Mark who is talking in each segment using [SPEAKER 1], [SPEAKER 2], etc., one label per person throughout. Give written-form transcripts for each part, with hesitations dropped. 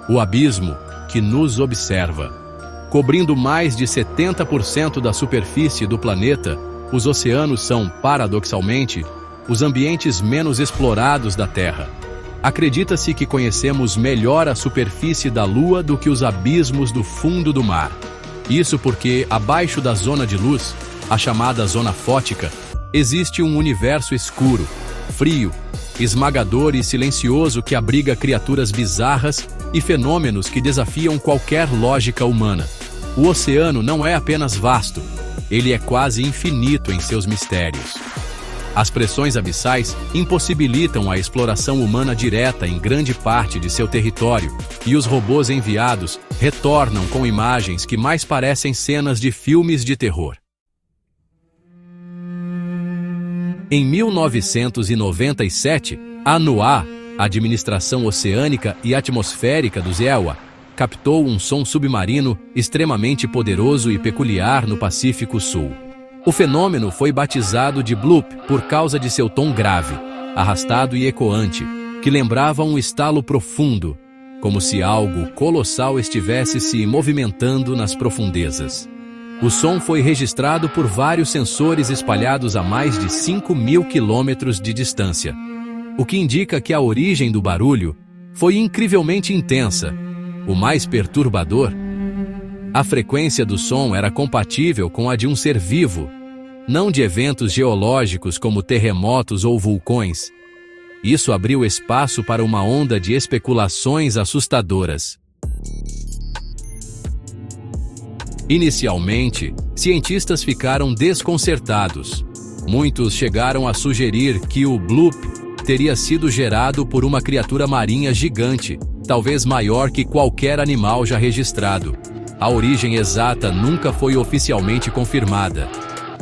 [SPEAKER 1] o abismo que nos observa. Cobrindo mais de 70% da superfície do planeta, os oceanos são, paradoxalmente, os ambientes menos explorados da Terra. Acredita-se que conhecemos melhor a superfície da Lua do que os abismos do fundo do mar. Isso porque, abaixo da zona de luz, a chamada zona fótica, existe um universo escuro, frio, esmagador e silencioso que abriga criaturas bizarras e fenômenos que desafiam qualquer lógica humana. O oceano não é apenas vasto, ele é quase infinito em seus mistérios. As pressões abissais impossibilitam a exploração humana direta em grande parte de seu território, e os robôs enviados retornam com imagens que mais parecem cenas de filmes de terror. Em 1997, a ANOAA, Administração Oceânica e Atmosférica dos EWA, captou um som submarino extremamente poderoso e peculiar no Pacífico Sul. O fenômeno foi batizado de bloop por causa de seu tom grave, arrastado e ecoante, que lembrava um estalo profundo, como se algo colossal estivesse se movimentando nas profundezas. O som foi registrado por vários sensores espalhados a mais de 5.000 quilômetros de distância, o que indica que a origem do barulho foi incrivelmente intensa. O mais perturbador, a frequência do som era compatível com a de um ser vivo, não de eventos geológicos como terremotos ou vulcões. Isso abriu espaço para uma onda de especulações assustadoras. Inicialmente, cientistas ficaram desconcertados. Muitos chegaram a sugerir que o bloop teria sido gerado por uma criatura marinha gigante, talvez maior que qualquer animal já registrado. A origem exata nunca foi oficialmente confirmada.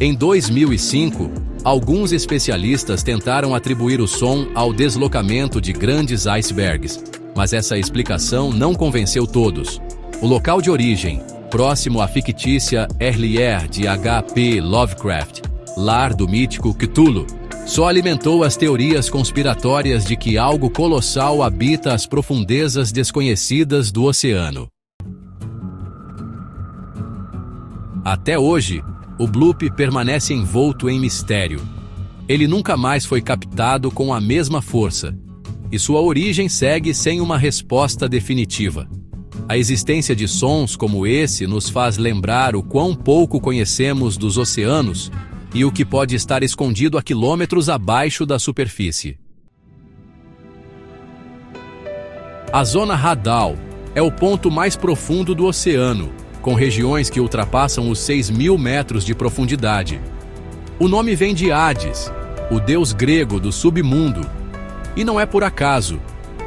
[SPEAKER 1] Em 2005, alguns especialistas tentaram atribuir o som ao deslocamento de grandes icebergs, mas essa explicação não convenceu todos. O local de origem, próximo à fictícia Lair de H.P. Lovecraft, lar do mítico Cthulhu, só alimentou as teorias conspiratórias de que algo colossal habita as profundezas desconhecidas do oceano. Até hoje, o bloop permanece envolto em mistério. Ele nunca mais foi captado com a mesma força, e sua origem segue sem uma resposta definitiva. A existência de sons como esse nos faz lembrar o quão pouco conhecemos dos oceanos e o que pode estar escondido a quilômetros abaixo da superfície. A zona Hadal é o ponto mais profundo do oceano, com regiões que ultrapassam os 6.000 metros de profundidade. O nome vem de Hades, o deus grego do submundo. E não é por acaso.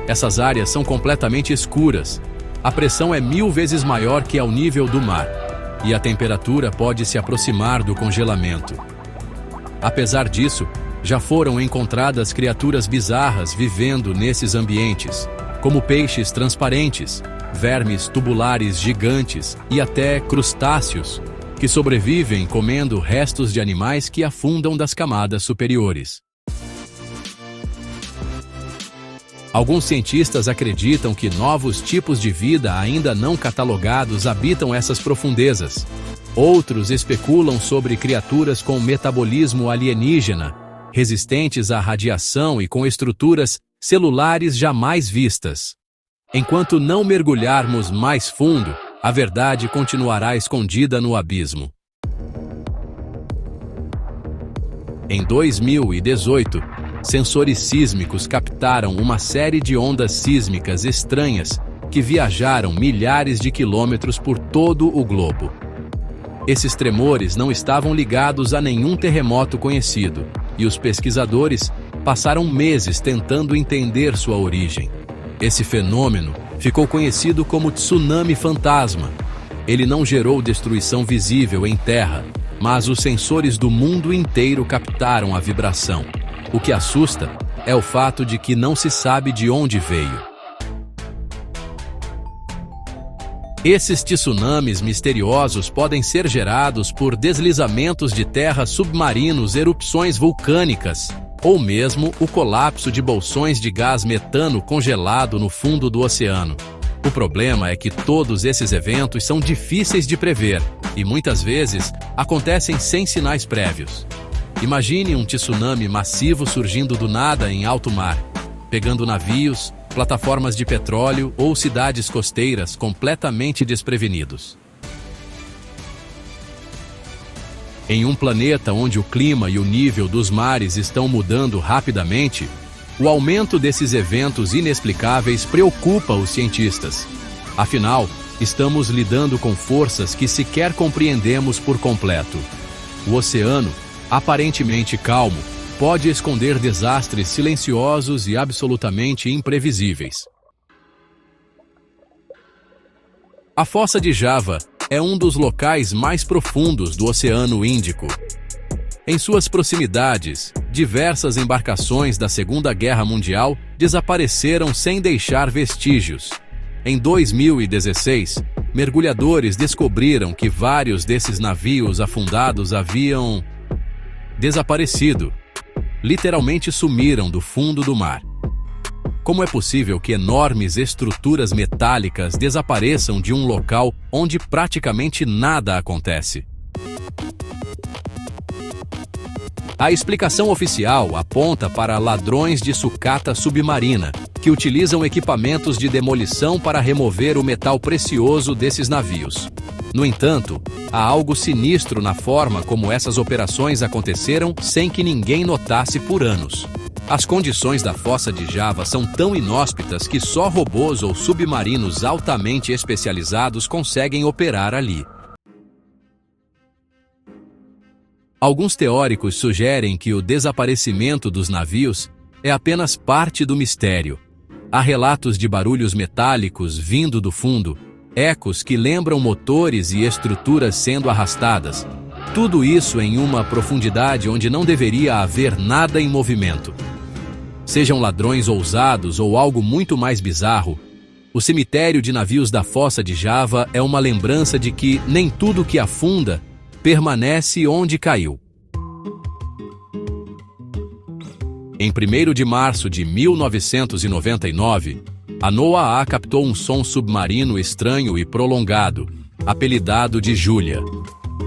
[SPEAKER 1] Essas áreas são completamente escuras. A pressão é 1000 vezes maior que ao nível do mar, e a temperatura pode se aproximar do congelamento. Apesar disso, já foram encontradas criaturas bizarras vivendo nesses ambientes, como peixes transparentes, vermes tubulares gigantes e até crustáceos, que sobrevivem comendo restos de animais que afundam das camadas superiores. Alguns cientistas acreditam que novos tipos de vida ainda não catalogados habitam essas profundezas. Outros especulam sobre criaturas com metabolismo alienígena, resistentes à radiação e com estruturas celulares jamais vistas. Enquanto não mergulharmos mais fundo, a verdade continuará escondida no abismo. Em 2018, sensores sísmicos captaram uma série de ondas sísmicas estranhas que viajaram milhares de quilômetros por todo o globo. Esses tremores não estavam ligados a nenhum terremoto conhecido, e os pesquisadores passaram meses tentando entender sua origem. Esse fenômeno ficou conhecido como tsunami fantasma. Ele não gerou destruição visível em terra, mas os sensores do mundo inteiro captaram a vibração. O que assusta é o fato de que não se sabe de onde veio. Esses tsunamis misteriosos podem ser gerados por deslizamentos de terra submarinos, erupções vulcânicas, ou mesmo o colapso de bolsões de gás metano congelado no fundo do oceano. O problema é que todos esses eventos são difíceis de prever e muitas vezes acontecem sem sinais prévios. Imagine um tsunami massivo surgindo do nada em alto mar, pegando navios, plataformas de petróleo ou cidades costeiras completamente desprevenidos. Em um planeta onde o clima e o nível dos mares estão mudando rapidamente, o aumento desses eventos inexplicáveis preocupa os cientistas. Afinal, estamos lidando com forças que sequer compreendemos por completo. O oceano, aparentemente calmo, pode esconder desastres silenciosos e absolutamente imprevisíveis. A Fossa de Java é um dos locais mais profundos do Oceano Índico. Em suas proximidades, diversas embarcações da Segunda Guerra Mundial desapareceram sem deixar vestígios. Em 2016, mergulhadores descobriram que vários desses navios afundados haviam desaparecido. Literalmente sumiram do fundo do mar. Como é possível que enormes estruturas metálicas desapareçam de um local onde praticamente nada acontece? A explicação oficial aponta para ladrões de sucata submarina, que utilizam equipamentos de demolição para remover o metal precioso desses navios. No entanto, há algo sinistro na forma como essas operações aconteceram sem que ninguém notasse por anos. As condições da Fossa de Java são tão inóspitas que só robôs ou submarinos altamente especializados conseguem operar ali. Alguns teóricos sugerem que o desaparecimento dos navios é apenas parte do mistério. Há relatos de barulhos metálicos vindo do fundo, ecos que lembram motores e estruturas sendo arrastadas. Tudo isso em uma profundidade onde não deveria haver nada em movimento. Sejam ladrões ousados ou algo muito mais bizarro, o cemitério de navios da Fossa de Java é uma lembrança de que nem tudo que afunda permanece onde caiu. Em 1º de março de 1999, a NOAA captou um som submarino estranho e prolongado, apelidado de Julia.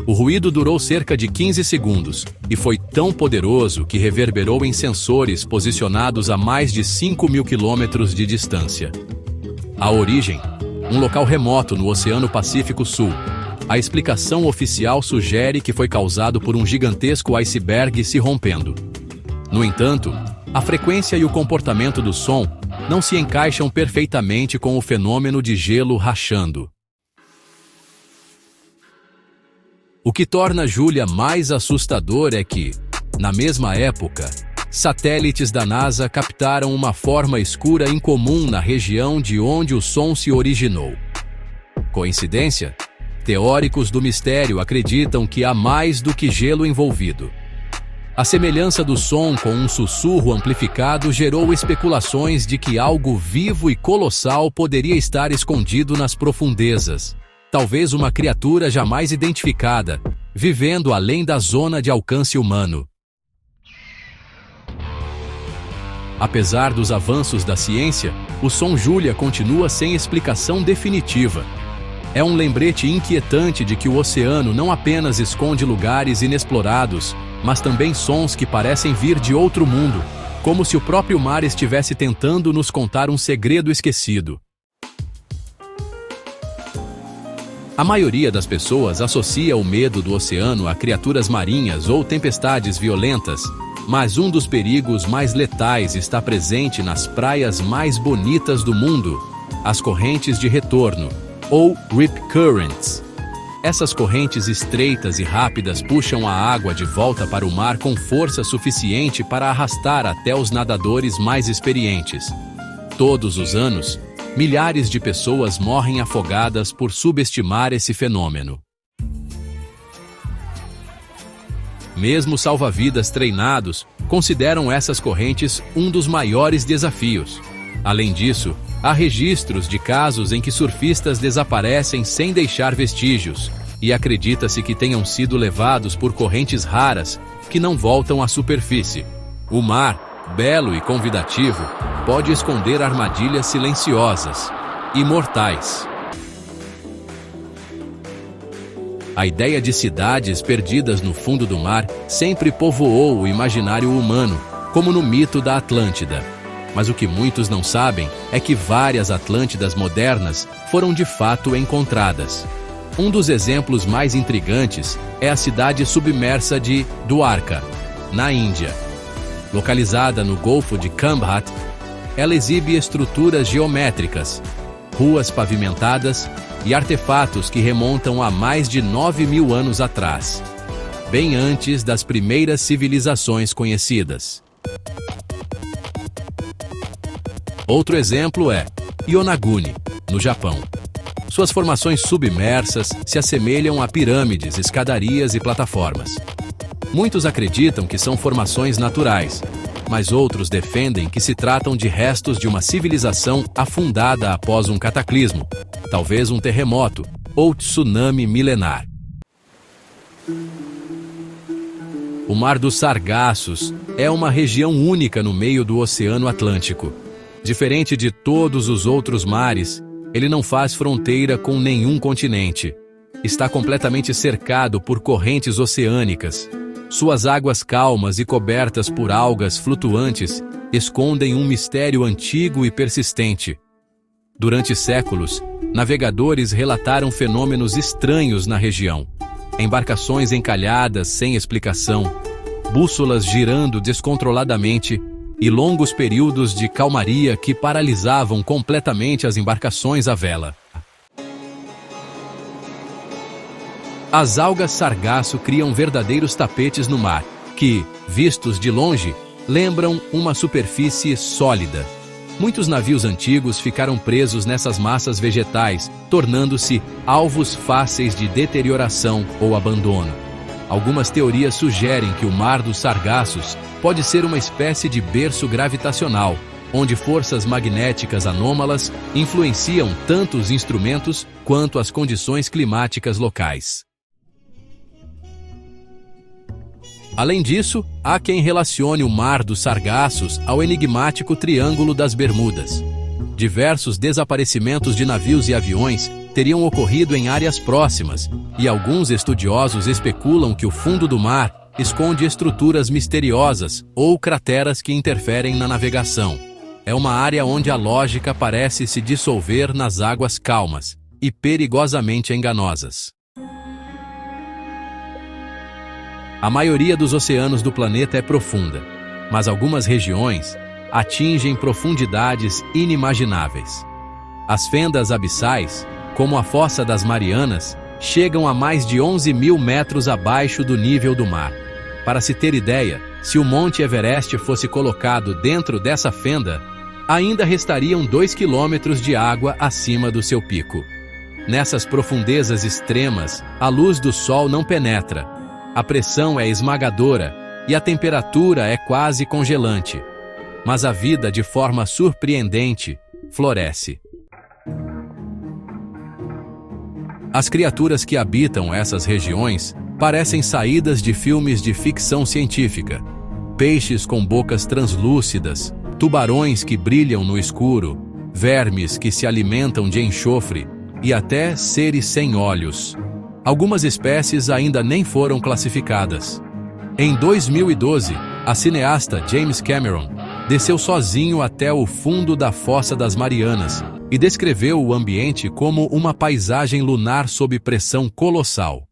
[SPEAKER 1] O ruído durou cerca de 15 segundos e foi tão poderoso que reverberou em sensores posicionados a mais de 5.000 quilômetros de distância. A origem? Um local remoto no Oceano Pacífico Sul. A explicação oficial sugere que foi causado por um gigantesco iceberg se rompendo. No entanto, a frequência e o comportamento do som não se encaixam perfeitamente com o fenômeno de gelo rachando. O que torna Julia mais assustador é que, na mesma época, satélites da NASA captaram uma forma escura incomum na região de onde o som se originou. Coincidência? Teóricos do mistério acreditam que há mais do que gelo envolvido. A semelhança do som com um sussurro amplificado gerou especulações de que algo vivo e colossal poderia estar escondido nas profundezas. Talvez uma criatura jamais identificada, vivendo além da zona de alcance humano. Apesar dos avanços da ciência, o som Julia continua sem explicação definitiva. É um lembrete inquietante de que o oceano não apenas esconde lugares inexplorados, mas também sons que parecem vir de outro mundo, como se o próprio mar estivesse tentando nos contar um segredo esquecido. A maioria das pessoas associa o medo do oceano a criaturas marinhas ou tempestades violentas, mas um dos perigos mais letais está presente nas praias mais bonitas do mundo, as correntes de retorno, ou Rip Currents. Essas correntes estreitas e rápidas puxam a água de volta para o mar com força suficiente para arrastar até os nadadores mais experientes. Todos os anos, milhares de pessoas morrem afogadas por subestimar esse fenômeno. Mesmo salva-vidas treinados consideram essas correntes um dos maiores desafios. Além disso, há registros de casos em que surfistas desaparecem sem deixar vestígios, e acredita-se que tenham sido levados por correntes raras que não voltam à superfície. O mar, belo e convidativo, pode esconder armadilhas silenciosas. imortais. A ideia de cidades perdidas no fundo do mar sempre povoou o imaginário humano, como no mito da Atlântida. Mas o que muitos não sabem é que várias Atlântidas modernas foram de fato encontradas. Um dos exemplos mais intrigantes é a cidade submersa de Dwarka, na Índia. Localizada no Golfo de Khambhat, ela exibe estruturas geométricas, ruas pavimentadas e artefatos que remontam a mais de 9.000 anos atrás, bem antes das primeiras civilizações conhecidas. Outro exemplo é Yonaguni, no Japão. Suas formações submersas se assemelham a pirâmides, escadarias e plataformas. Muitos acreditam que são formações naturais, mas outros defendem que se tratam de restos de uma civilização afundada após um cataclismo, talvez um terremoto ou tsunami milenar. O Mar dos Sargassos é uma região única no meio do Oceano Atlântico. Diferente de todos os outros mares, ele não faz fronteira com nenhum continente. Está completamente cercado por correntes oceânicas. Suas águas calmas e cobertas por algas flutuantes escondem um mistério antigo e persistente. Durante séculos, navegadores relataram fenômenos estranhos na região. Embarcações encalhadas sem explicação, bússolas girando descontroladamente e longos períodos de calmaria que paralisavam completamente as embarcações à vela. As algas sargaço criam verdadeiros tapetes no mar, que, vistos de longe, lembram uma superfície sólida. Muitos navios antigos ficaram presos nessas massas vegetais, tornando-se alvos fáceis de deterioração ou abandono. Algumas teorias sugerem que o Mar dos Sargassos pode ser uma espécie de berço gravitacional, onde forças magnéticas anômalas influenciam tanto os instrumentos quanto as condições climáticas locais. Além disso, há quem relacione o Mar dos Sargassos ao enigmático Triângulo das Bermudas. Diversos desaparecimentos de navios e aviões teriam ocorrido em áreas próximas, e alguns estudiosos especulam que o fundo do mar esconde estruturas misteriosas ou crateras que interferem na navegação. É uma área onde a lógica parece se dissolver nas águas calmas e perigosamente enganosas. A maioria dos oceanos do planeta é profunda, mas algumas regiões atingem profundidades inimagináveis. As fendas abissais, como a Fossa das Marianas, chegam a mais de 11.000 metros abaixo do nível do mar. Para se ter ideia, se o Monte Everest fosse colocado dentro dessa fenda, ainda restariam 2 quilômetros de água acima do seu pico. Nessas profundezas extremas, a luz do sol não penetra. A pressão é esmagadora e a temperatura é quase congelante. Mas a vida, de forma surpreendente, floresce. As criaturas que habitam essas regiões parecem saídas de filmes de ficção científica. Peixes com bocas translúcidas, tubarões que brilham no escuro, vermes que se alimentam de enxofre e até seres sem olhos. Algumas espécies ainda nem foram classificadas. Em 2012, a cineasta James Cameron desceu sozinho até o fundo da Fossa das Marianas e descreveu o ambiente como uma paisagem lunar sob pressão colossal.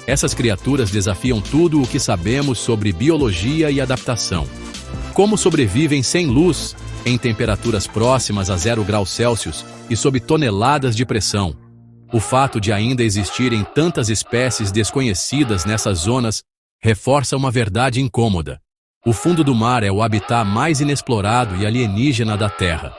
[SPEAKER 1] Essas criaturas desafiam tudo o que sabemos sobre biologia e adaptação. Como sobrevivem sem luz, em temperaturas próximas a 0 graus Celsius e sob toneladas de pressão. O fato de ainda existirem tantas espécies desconhecidas nessas zonas reforça uma verdade incômoda. O fundo do mar é o habitat mais inexplorado e alienígena da Terra.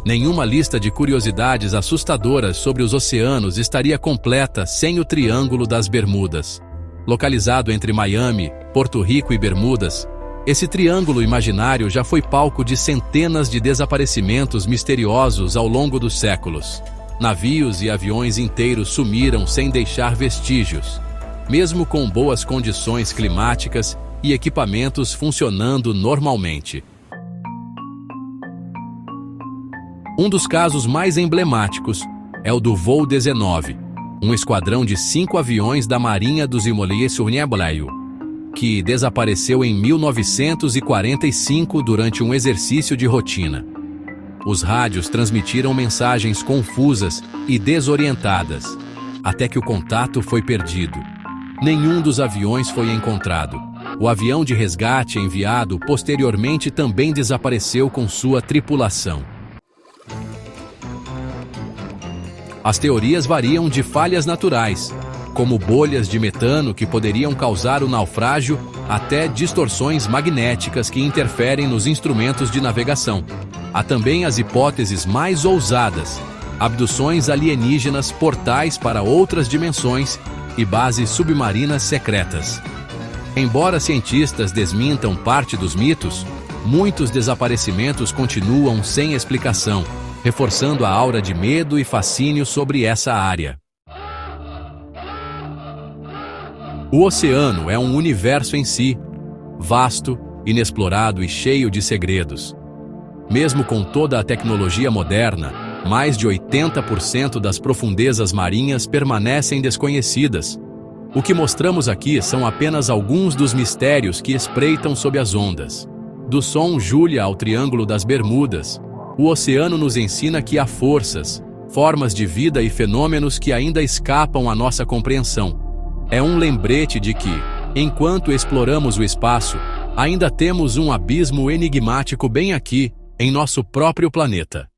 [SPEAKER 1] Nenhuma lista de curiosidades assustadoras sobre os oceanos estaria completa sem o Triângulo das Bermudas. Localizado entre Miami, Porto Rico e Bermudas, esse triângulo imaginário já foi palco de centenas de desaparecimentos misteriosos ao longo dos séculos. Navios e aviões inteiros sumiram sem deixar vestígios. Mesmo com boas condições climáticas, e equipamentos funcionando normalmente. Um dos casos mais emblemáticos é o do Voo 19, um esquadrão de 5 aviões da Marinha dos Imolier-sur-Nieblayu, que desapareceu em 1945 durante um exercício de rotina. Os rádios transmitiram mensagens confusas e desorientadas, até que o contato foi perdido. Nenhum dos aviões foi encontrado. O avião de resgate enviado posteriormente também desapareceu com sua tripulação. As teorias variam de falhas naturais, como bolhas de metano que poderiam causar o naufrágio, até distorções magnéticas que interferem nos instrumentos de navegação. Há também as hipóteses mais ousadas: abduções alienígenas, portais para outras dimensões e bases submarinas secretas. Embora cientistas desmintam parte dos mitos, muitos desaparecimentos continuam sem explicação, reforçando a aura de medo e fascínio sobre essa área. O oceano é um universo em si, vasto, inexplorado e cheio de segredos. Mesmo com toda a tecnologia moderna, mais de 80% das profundezas marinhas permanecem desconhecidas. O que mostramos aqui são apenas alguns dos mistérios que espreitam sob as ondas. Do Som Júlia ao Triângulo das Bermudas, o oceano nos ensina que há forças, formas de vida e fenômenos que ainda escapam à nossa compreensão. É um lembrete de que, enquanto exploramos o espaço, ainda temos um abismo enigmático bem aqui, em nosso próprio planeta.